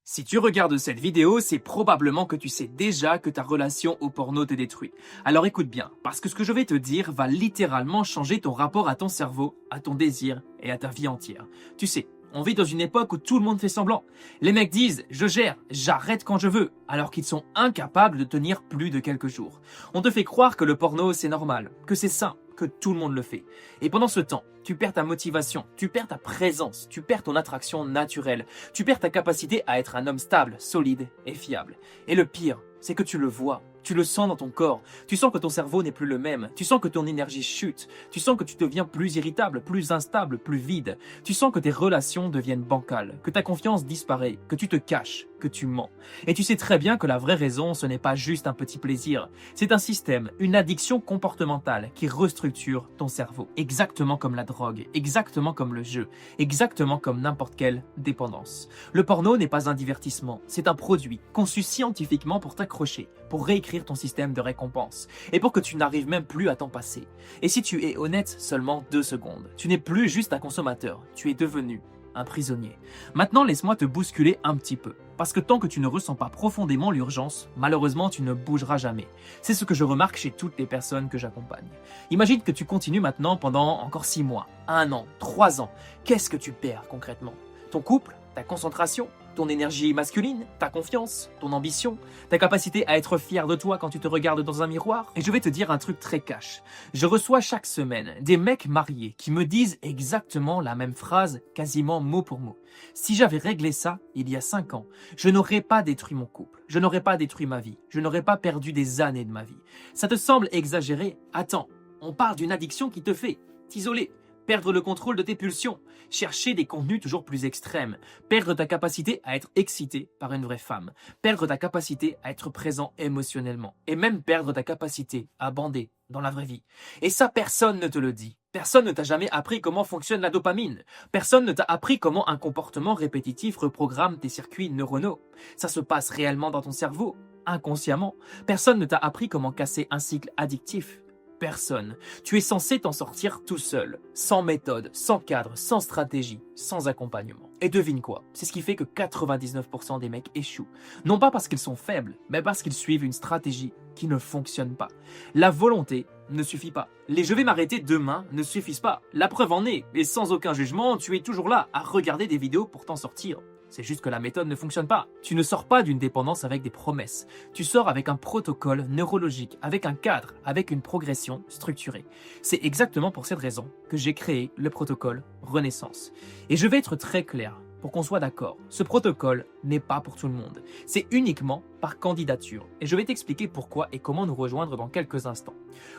Si tu regardes cette vidéo, c'est probablement que tu sais déjà que ta relation au porno te détruit. Alors écoute bien, parce que ce que je vais te dire va littéralement changer ton rapport à ton cerveau, à ton désir et à ta vie entière. Tu sais, on vit dans une époque où tout le monde fait semblant. Les mecs disent « je gère, j'arrête quand je veux », alors qu'ils sont incapables de tenir plus de quelques jours. On te fait croire que le porno c'est normal, que c'est sain, que tout le monde le fait. Et pendant ce temps, tu perds ta motivation, tu perds ta présence, tu perds ton attraction naturelle, tu perds ta capacité à être un homme stable, solide et fiable. Et le pire, c'est que tu le vois, tu le sens dans ton corps, tu sens que ton cerveau n'est plus le même, tu sens que ton énergie chute, tu sens que tu deviens plus irritable, plus instable, plus vide, tu sens que tes relations deviennent bancales, que ta confiance disparaît, que tu te caches, que tu mens. Et tu sais très bien que la vraie raison, ce n'est pas juste un petit plaisir, c'est un système, une addiction comportementale qui restructure ton cerveau, exactement comme la drogue, exactement comme le jeu, exactement comme n'importe quelle dépendance. Le porno n'est pas un divertissement, c'est un produit conçu scientifiquement pour t'accrocher, pour réécrire ton système de récompense, et pour que tu n'arrives même plus à t'en passer. Et si tu es honnête, seulement 2 secondes. Tu n'es plus juste un consommateur, tu es devenu un prisonnier. Maintenant, laisse-moi te bousculer un petit peu. Parce que tant que tu ne ressens pas profondément l'urgence, malheureusement, tu ne bougeras jamais. C'est ce que je remarque chez toutes les personnes que j'accompagne. Imagine que tu continues maintenant pendant encore 6 mois, 1 an, 3 ans. Qu'est-ce que tu perds concrètement? Ton couple? Ta concentration? Ton énergie masculine, ta confiance, ton ambition, ta capacité à être fier de toi quand tu te regardes dans un miroir. Et je vais te dire un truc très cash. Je reçois chaque semaine des mecs mariés qui me disent exactement la même phrase, quasiment mot pour mot. Si j'avais réglé ça il y a 5 ans, je n'aurais pas détruit mon couple, je n'aurais pas détruit ma vie, je n'aurais pas perdu des années de ma vie. Ça te semble exagéré? Attends, on parle d'une addiction qui te fait t'isoler. Perdre le contrôle de tes pulsions, chercher des contenus toujours plus extrêmes, perdre ta capacité à être excité par une vraie femme, perdre ta capacité à être présent émotionnellement, et même perdre ta capacité à bander dans la vraie vie. Et ça, personne ne te le dit. Personne ne t'a jamais appris comment fonctionne la dopamine. Personne ne t'a appris comment un comportement répétitif reprogramme tes circuits neuronaux. Ça se passe réellement dans ton cerveau, inconsciemment. Personne ne t'a appris comment casser un cycle addictif. Personne. Tu es censé t'en sortir tout seul, sans méthode, sans cadre, sans stratégie, sans accompagnement. Et devine quoi? C'est ce qui fait que 99% des mecs échouent. Non pas parce qu'ils sont faibles, mais parce qu'ils suivent une stratégie qui ne fonctionne pas. La volonté ne suffit pas. Les « je vais m'arrêter demain » ne suffisent pas. La preuve en est, et sans aucun jugement, tu es toujours là à regarder des vidéos pour t'en sortir. C'est juste que la méthode ne fonctionne pas. Tu ne sors pas d'une dépendance avec des promesses. Tu sors avec un protocole neurologique, avec un cadre, avec une progression structurée. C'est exactement pour cette raison que j'ai créé le protocole Renaissance. Et je vais être très clair pour qu'on soit d'accord. Ce protocole n'est pas pour tout le monde. C'est uniquement par candidature. Et je vais t'expliquer pourquoi et comment nous rejoindre dans quelques instants.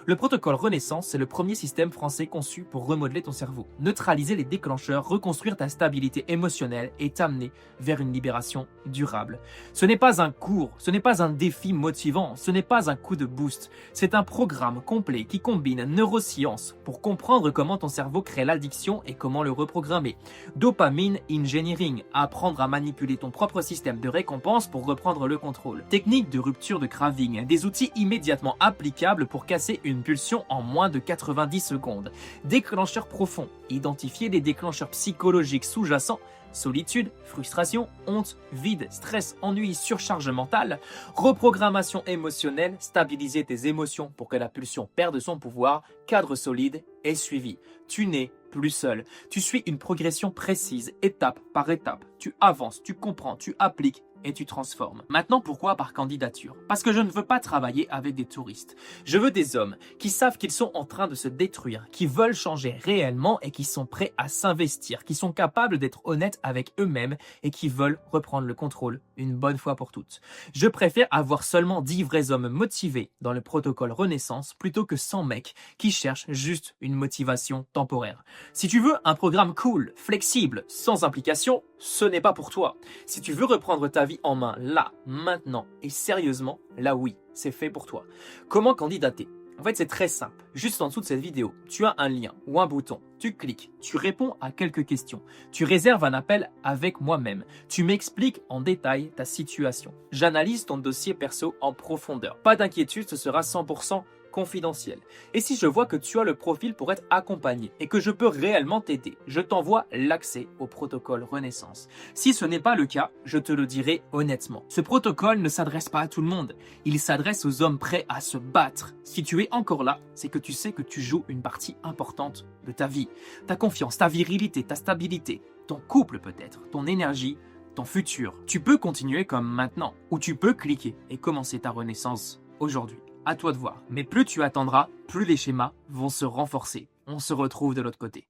Le protocole Renaissance, c'est le premier système français conçu pour remodeler ton cerveau, neutraliser les déclencheurs, reconstruire ta stabilité émotionnelle et t'amener vers une libération durable. Ce n'est pas un cours, ce n'est pas un défi motivant, ce n'est pas un coup de boost. C'est un programme complet qui combine neurosciences pour comprendre comment ton cerveau crée l'addiction et comment le reprogrammer. Dopamine engineering, apprendre à manipuler ton propre système de récompense pour reprendre le contrôle. Technique de rupture de craving, des outils immédiatement applicables pour casser une pulsion en moins de 90 secondes. Déclencheur profond, identifier les déclencheurs psychologiques sous-jacents, solitude, frustration, honte, vide, stress, ennui, surcharge mentale, reprogrammation émotionnelle, stabiliser tes émotions pour que la pulsion perde son pouvoir, cadre solide et suivi. Tu n'es plus seul. Tu suis une progression précise, étape par étape. Tu avances, tu comprends, tu appliques et tu transformes. Maintenant, pourquoi par candidature? Parce que je ne veux pas travailler avec des touristes. Je veux des hommes qui savent qu'ils sont en train de se détruire, qui veulent changer réellement et qui sont prêts à s'investir, qui sont capables d'être honnêtes avec eux-mêmes et qui veulent reprendre le contrôle une bonne fois pour toutes. Je préfère avoir seulement 10 vrais hommes motivés dans le protocole Renaissance plutôt que 100 mecs qui cherchent juste une motivation temporaire. Si tu veux un programme cool, flexible, sans implication, ce n'est pas pour toi. Si tu veux reprendre ta vie en main là, maintenant et sérieusement, là oui, c'est fait pour toi. Comment candidater? En fait, c'est très simple. Juste en dessous de cette vidéo, tu as un lien ou un bouton. Tu cliques, tu réponds à quelques questions. Tu réserves un appel avec moi-même. Tu m'expliques en détail ta situation. J'analyse ton dossier perso en profondeur. Pas d'inquiétude, ce sera 100% confidentiel. Et si je vois que tu as le profil pour être accompagné et que je peux réellement t'aider, je t'envoie l'accès au protocole Renaissance. Si ce n'est pas le cas, je te le dirai honnêtement. Ce protocole ne s'adresse pas à tout le monde. Il s'adresse aux hommes prêts à se battre. Si tu es encore là, c'est que tu sais que tu joues une partie importante de ta vie. Ta confiance, ta virilité, ta stabilité, ton couple peut-être, ton énergie, ton futur. Tu peux continuer comme maintenant, ou tu peux cliquer et commencer ta renaissance aujourd'hui. À toi de voir. Mais plus tu attendras, plus les schémas vont se renforcer. On se retrouve de l'autre côté.